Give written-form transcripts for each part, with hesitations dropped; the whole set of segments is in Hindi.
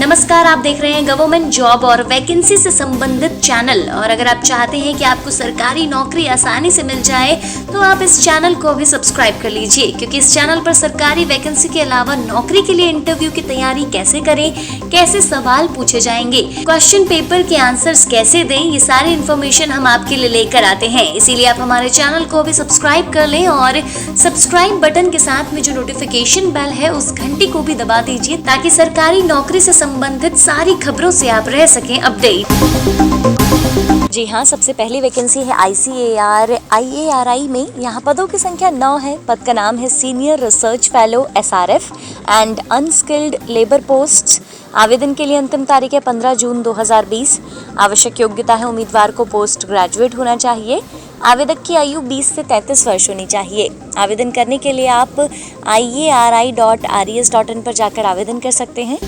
नमस्कार, आप देख रहे हैं गवर्नमेंट जॉब और वैकेंसी से संबंधित चैनल। और अगर आप चाहते हैं कि आपको सरकारी नौकरी आसानी से मिल जाए तो आप इस चैनल को भी सब्सक्राइब कर लीजिए, क्योंकि इस चैनल पर सरकारी वैकेंसी के अलावा नौकरी के लिए इंटरव्यू की तैयारी कैसे करें, कैसे सवाल पूछे जाएंगे, क्वेश्चन पेपर के आंसर्स कैसे दें, ये सारी इन्फॉर्मेशन हम आपके लिए लेकर आते हैं। इसीलिए आप हमारे चैनल को भी सब्सक्राइब कर लें और सब्सक्राइब बटन के साथ में जो नोटिफिकेशन बेल है उस घंटी को भी दबा दीजिए, ताकि सरकारी नौकरी से संबंधित सारी खबरों से आप रह सकें अपडेट। जी हाँ, सबसे पहली वैकेंसी है ICAR-IARI में। यहाँ पदों की संख्या 9 है। पद का नाम है senior research fellow SRF and unskilled labour posts. आवेदन के लिए अंतिम तारीख है 15 जून 2020। आवश्यक योग्यता है उम्मीदवार को पोस्ट ग्रेजुएट होना चाहिए। आवेदक की आयु 20 से 33 वर्ष होनी चाहिए। आवेदन करने के लिए आप iari.res.in पर जाकर आवेदन कर सकते हैं।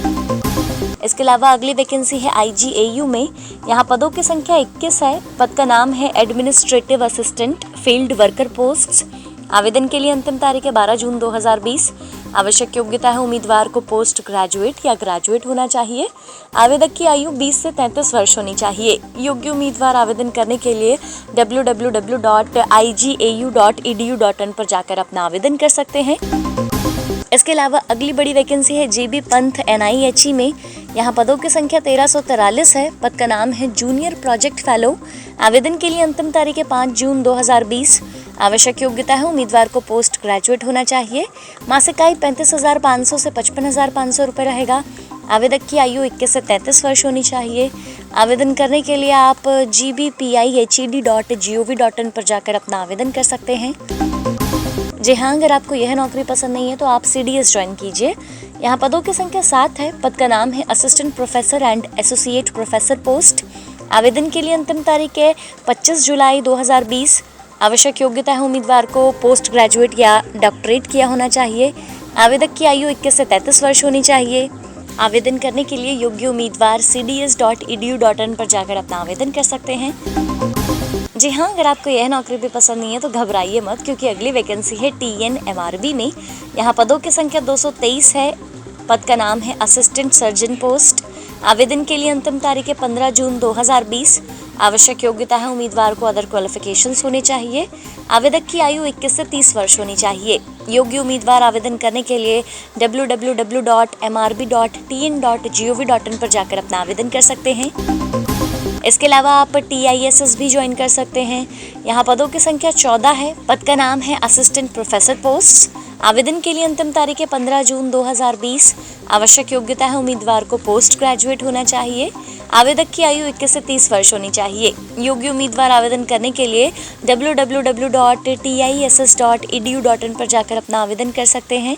इसके अलावा अगली वैकेंसी है IGAU में। यहाँ पदों की संख्या 21 है। पद का नाम है administrative assistant field worker posts. आवेदन के लिए अंतिम तारीख है 12 जून 2020। आवश्यक योग्यता है उम्मीदवार को पोस्ट ग्रेजुएट या ग्रेजुएट होना चाहिए। आवेदक की आयु 20 से 33 वर्ष होनी चाहिए। योग्य उम्मीदवार आवेदन करने के लिए www.igau.edu.in पर जाकर अपना आवेदन कर सकते हैं। इसके अलावा अगली बड़ी वैकेंसी है JB पंथ NIHE में। यहाँ पदों की संख्या 1343 है। पद का नाम है जूनियर प्रोजेक्ट फेलो। आवेदन के लिए अंतिम तारीख है 5 जून 2020। आवश्यक योग्यता है उम्मीदवार को पोस्ट ग्रेजुएट होना चाहिए। मासिक आय 35,500 से 55,500 रुपये रहेगा। आवेदक की आयु 21 से 33 वर्ष होनी चाहिए। आवेदन करने के लिए आप gbpihed.gov.in पर जाकर अपना आवेदन कर सकते हैं। जी हाँ, अगर आपको यह नौकरी पसंद नहीं है तो आप CDS ज्वाइन कीजिए। यहाँ पदों की संख्या 7 है। पद का नाम है assistant professor and associate professor post. आवेदन के लिए अंतिम तारीख है 25 जुलाई 2020। आवश्यक योग्यता है उम्मीदवार को पोस्ट ग्रेजुएट या डॉक्टरेट किया होना चाहिए। आवेदक की आयु 21 से 33 वर्ष होनी चाहिए। आवेदन करने के लिए योग्य उम्मीदवार cds.edu.in पर जाकर अपना आवेदन कर सकते हैं। जी हाँ, अगर आपको यह नौकरी भी पसंद नहीं है तो घबराइए मत, क्योंकि अगली वैकेंसी है TNMRB में। यहाँ पदों की संख्या 223 है। पद का नाम है असिस्टेंट सर्जन पोस्ट। आवेदन के लिए अंतिम तारीख है 15 जून 2020। आवश्यक योग्यता है उम्मीदवार को अदर क्वालिफिकेशंस होने चाहिए। आवेदक की आयु 21 से 30 वर्ष होनी चाहिए। योग्य उम्मीदवार आवेदन करने के लिए www.mrb.tn.gov.in पर जाकर अपना आवेदन कर सकते हैं। इसके अलावा आप TISS भी ज्वाइन कर सकते हैं। यहाँ पदों की संख्या 14 है। पद का नाम है असिस्टेंट प्रोफेसर पोस्ट। आवेदन के लिए अंतिम तारीख है 15 जून 2020। आवश्यक योग्यता है उम्मीदवार को पोस्ट ग्रेजुएट होना चाहिए। आवेदक की आयु 21 से 30 वर्ष होनी चाहिए। योग्य उम्मीदवार आवेदन करने के लिए www.tiss.edu.in पर जाकर अपना आवेदन कर सकते हैं।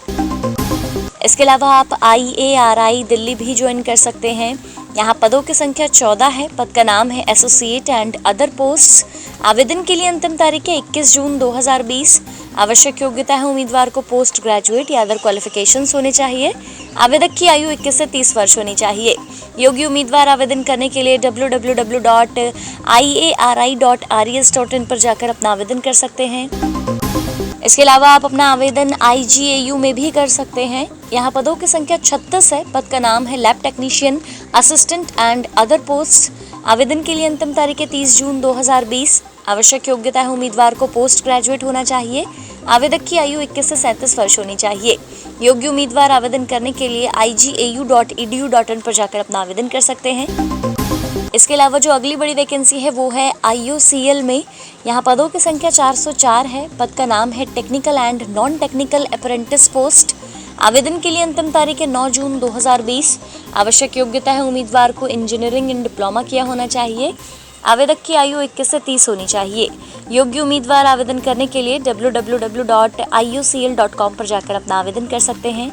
इसके अलावा आप IARI दिल्ली भी ज्वाइन कर सकते हैं। यहाँ पदों की संख्या 14 है। पद का नाम है एसोसिएट एंड अदर पोस्ट्स। आवेदन के लिए अंतिम तारीख है 21 जून 2020। आवश्यक योग्यता है उम्मीदवार को पोस्ट ग्रेजुएट या अदर क्वालिफिकेशंस होने चाहिए। आवेदक की आयु 21 से 30 वर्ष होनी चाहिए। योग्य उम्मीदवार आवेदन करने के लिए www.iari.res.in पर जाकर अपना आवेदन कर सकते हैं। इसके अलावा आप अपना आवेदन IGAU में भी कर सकते हैं। यहाँ पदों की संख्या 36 है। पद का नाम है lab technician assistant and other post. आवेदन के लिए अंतिम तारीख है 30 जून 2020। आवश्यक योग्यता है उम्मीदवार को पोस्ट ग्रेजुएट होना चाहिए। आवेदक की आयु 21 से 37 वर्ष होनी चाहिए। योग्य उम्मीदवार आवेदन करने के लिए igau.edu.in पर जाकर अपना आवेदन कर सकते हैं। इसके अलावा जो अगली बड़ी वैकेंसी है वो है IOCL में। यहाँ पदों की संख्या 404 है। पद का नाम है technical and non technical apprentice post. आवेदन के लिए अंतिम तारीख है 9 जून 2020। आवश्यक योग्यता है उम्मीदवार को इंजीनियरिंग इन डिप्लोमा किया होना चाहिए। आवेदक की आयु 21 से 30 होनी चाहिए। योग्य उम्मीदवार आवेदन करने के लिए www.iocl.com पर जाकर अपना आवेदन कर सकते हैं।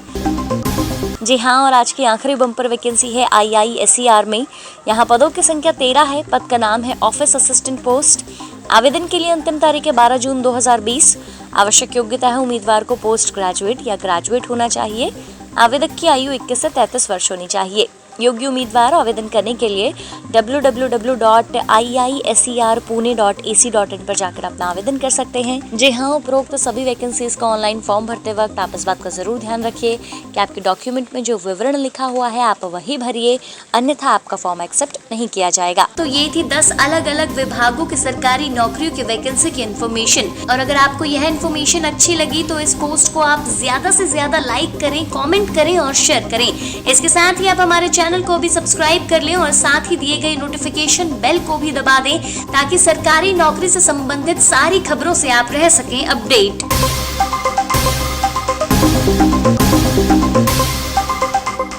जी हाँ, और आज की आखिरी बम्पर वैकेंसी है IISER में। यहाँ पदों की संख्या 13 है। पद का नाम है ऑफिस असिस्टेंट पोस्ट। आवेदन के लिए अंतिम तारीख है 12 जून 2020। आवश्यक योग्यता है उम्मीदवार को पोस्ट ग्रेजुएट या ग्रेजुएट होना चाहिए। आवेदक की आयु 21 से 33 वर्ष होनी चाहिए। योग्य उम्मीदवार आवेदन करने के लिए www.iiserpune.ac.in पर जाकर अपना आवेदन कर सकते हैं। जी हाँ, उपरोक्त सभी वैकेंसीज का ऑनलाइन फॉर्म भरते वक्त आप इस बात का जरूर ध्यान रखिए कि आपके डॉक्यूमेंट में जो विवरण लिखा हुआ है आप वही भरिए, अन्यथा आपका फॉर्म एक्सेप्ट नहीं किया जाएगा। तो ये थी 10 अलग अलग विभागों की सरकारी नौकरियों की वैकेंसी की इन्फॉर्मेशन। और अगर आपको यह इन्फॉर्मेशन अच्छी लगी तो इस पोस्ट को आप ज्यादा से ज्यादा लाइक करें, कमेंट करें और शेयर करें। इसके साथ ही आप हमारे चैनल को भी सब्सक्राइब कर लें और साथ ही दिए गए नोटिफिकेशन बेल को भी दबा दें ताकि सरकारी नौकरी से संबंधित सारी खबरों से आप रह सकें अपडेट।